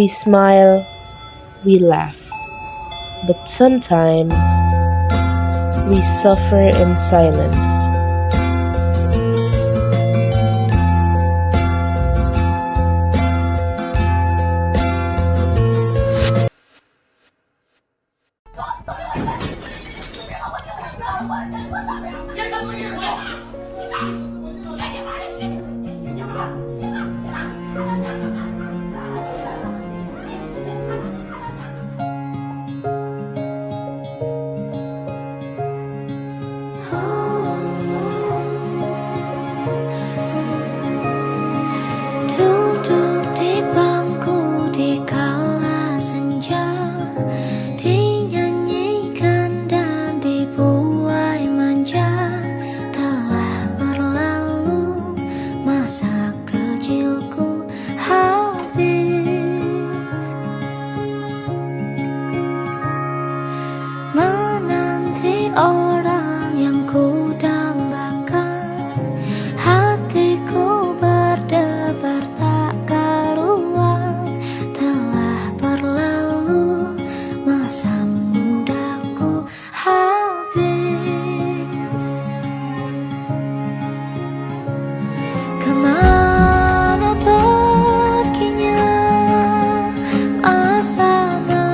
We smile, we laugh, but sometimes we suffer in silence. Duduk di bangku di kala senja, dinyanyikan dan dibuai manja. Telah berlalu masa kecilku habis menanti orang yang ku dambakan. Hatiku berdebar tak karuan. Telah berlalu masa mudaku habis. Kemana perginya masa-masa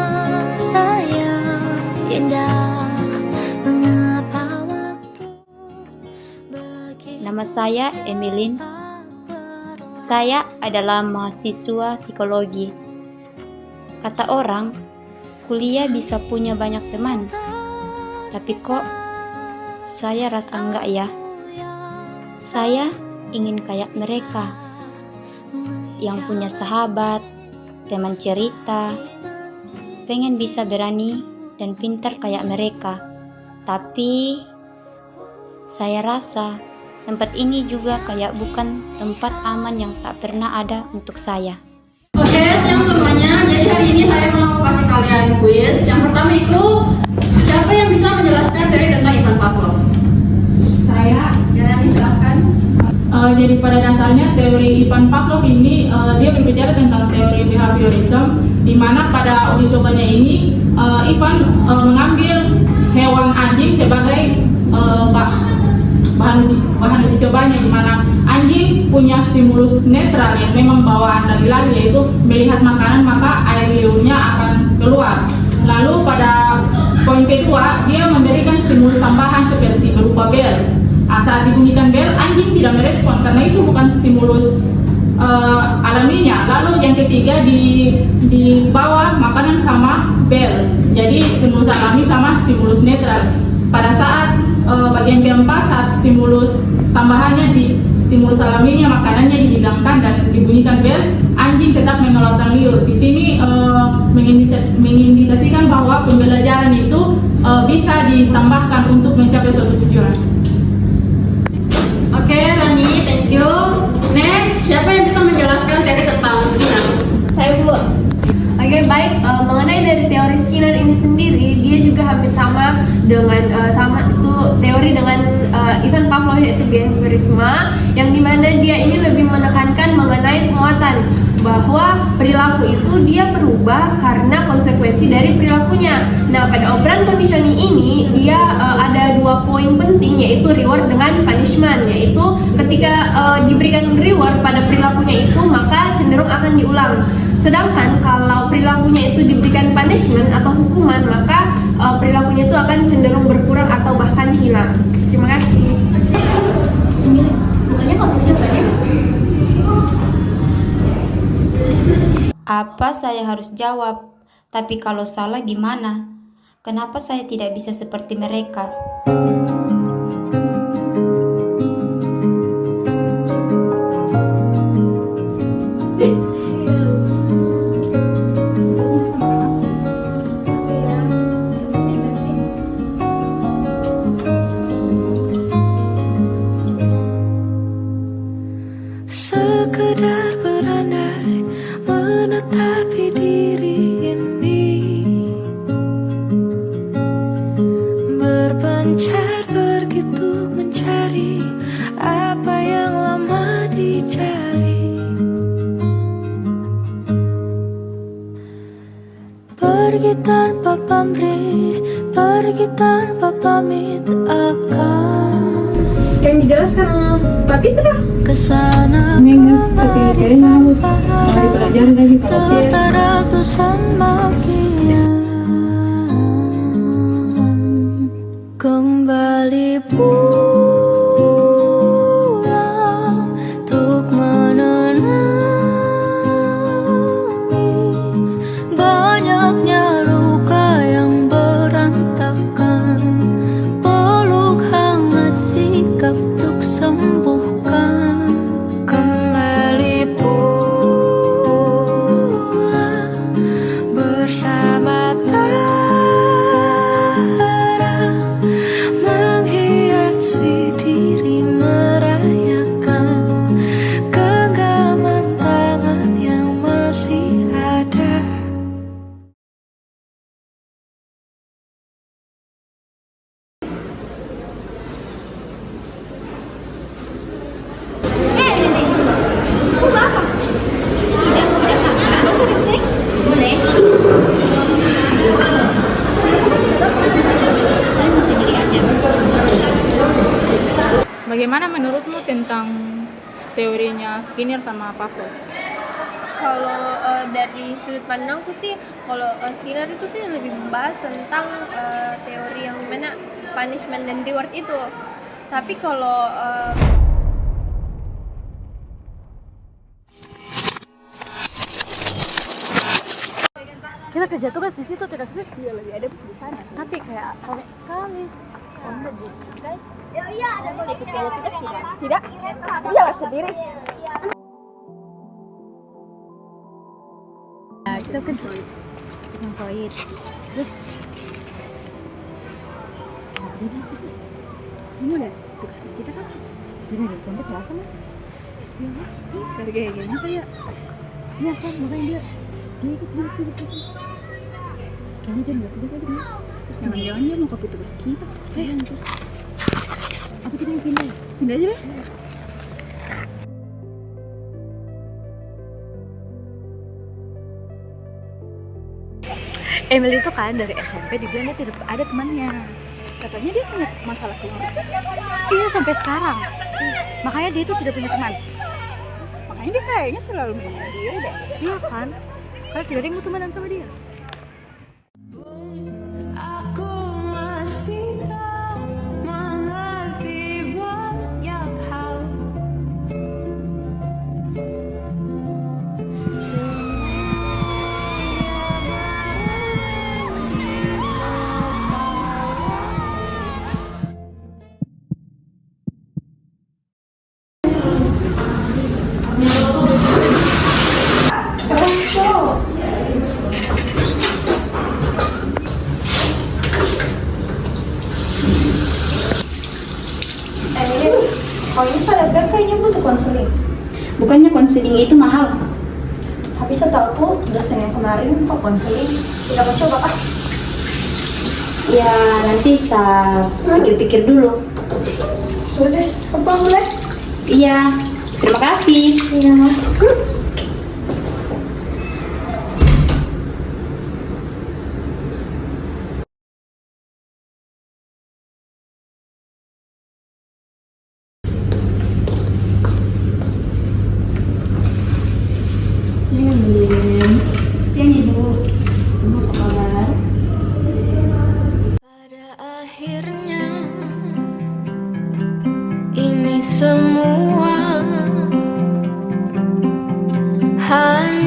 yang indah? Mengapa waktu begitu? Nama saya Emilin. Saya adalah mahasiswa psikologi. Kata orang, kuliah bisa punya banyak teman. Tapi kok saya rasa enggak ya. Saya ingin kayak mereka, yang punya sahabat, teman cerita. Pengen bisa berani dan pintar kayak mereka. Tapi saya rasa tempat ini juga kayak bukan tempat aman yang tak pernah ada untuk saya. Oke, siang semuanya. Jadi hari ini saya mau kasih kalian kuis. Yang pertama itu, siapa yang bisa menjelaskan teori tentang Ivan Pavlov? Saya. Yarani, silahkan. Jadi pada dasarnya teori Ivan Pavlov ini dia berbicara tentang teori behaviorism, di mana pada uji cobanya ini Ivan mengambil hewan anjing sebagai bahan uji cobanya, di mana anjing punya stimulus netral yang memang bawaan dari lahir, yaitu melihat makanan maka air liurnya akan keluar. Lalu pada poin kedua dia memberikan stimulus tambahan seperti berupa bel. Saat dibunyikan bel, anjing tidak merespon karena itu bukan stimulus alaminya. Lalu yang ketiga di bawah makanan sama bel, jadi stimulus alami sama stimulus netral. Pada saat bagian keempat, saat stimulus tambahannya di stimulus alaminya, makanannya dihilangkan dan dibunyikan bel, anjing tetap mengeluarkan liur. Di sini mengindikasikan bahwa pembelajaran itu bisa ditambahkan untuk mencapai suatu tujuan. Oke, Rani, thank you. Next, siapa yang bisa menjelaskan teori tentang Skinner? Saya, Bu. Oke, baik. Mengenai dari teori Skinner ini sendiri, dia juga hampir sama dengan teori dengan Ivan Pavlov, yaitu behaviorisme, yang dimana dia ini lebih menekankan mengenai penguatan bahwa perilaku itu dia berubah karena konsekuensi dari perilakunya. Nah, pada operant conditioning ini dia ada dua poin penting, yaitu reward dengan punishment, yaitu ketika diberikan reward pada perilakunya itu maka cenderung akan diulang. Sedangkan kalau perilakunya itu diberikan punishment atau hukuman, maka perilakunya itu akan cenderung berkurang atau bahkan hilang. Terima kasih. Apa saya harus jawab? Tapi kalau salah gimana? Kenapa saya tidak bisa seperti mereka? Sekedar berandai menetapi diri ini, berpencar begitu mencari apa yang lama dicari. pergi tanpa pamit akan Yang dijelaskan Pak Pitra. kesana Ini seperti kayaknya harus dipelajari lagi Pak. serta ratusan makian kembali pulang untuk menenangi banyaknya luka yang berantakan, peluk hangat sikap untuk sembuhkan, kembali pulang bersama terang menghiasi diri, merayakan genggaman tangan yang masih ada. Bagaimana menurutmu tentang teorinya Skinner sama Pavlov? Kalau dari sudut pandangku sih, kalau Skinner itu sih lebih membahas tentang teori yang dimana punishment dan reward itu. Tapi kalau Kita kerja tugas di situ tidak sih? Iya, lebih ada di sana sih. Tapi kayak ramai sekali. Enggak jadi guys. Ya iya, ada boleh ikut kerja tugas tidak? Tidak. Iyalah sendiri. Nah, kita kan void. Terus ini apa sih? Ini udah tugasnya kita kan? Ini dari sampai berapa mah? Ya, dari gayanya saya. Iya kan, makanya dia ikut kayaknya dia nggak tugas lagi nih. Jangan-jangan dia mau copy tugas kita. Terus atau kita yang pindah aja deh. Emil itu kan dari SMP dibilang dia tidak ada temannya. Katanya dia punya masalah keluarga. Iya sampai sekarang. Makanya dia itu tidak punya teman. Makanya dia kayaknya selalu menyendiri dia deh. Iya kan? Karena tidak ada yang mau temenan sama dia. Aku masih tak mengerti banyak hal. Kalau ini selebgram kayaknya butuh konseling. Bukannya konseling itu mahal? Tapi setahu dosen yang kemarin kok konseling. Tidak mau coba kah? Ya nanti saya pikir-pikir dulu. Sudah, apa boleh? Iya, terima kasih. Iya. Pada akhirnya ini semua hanya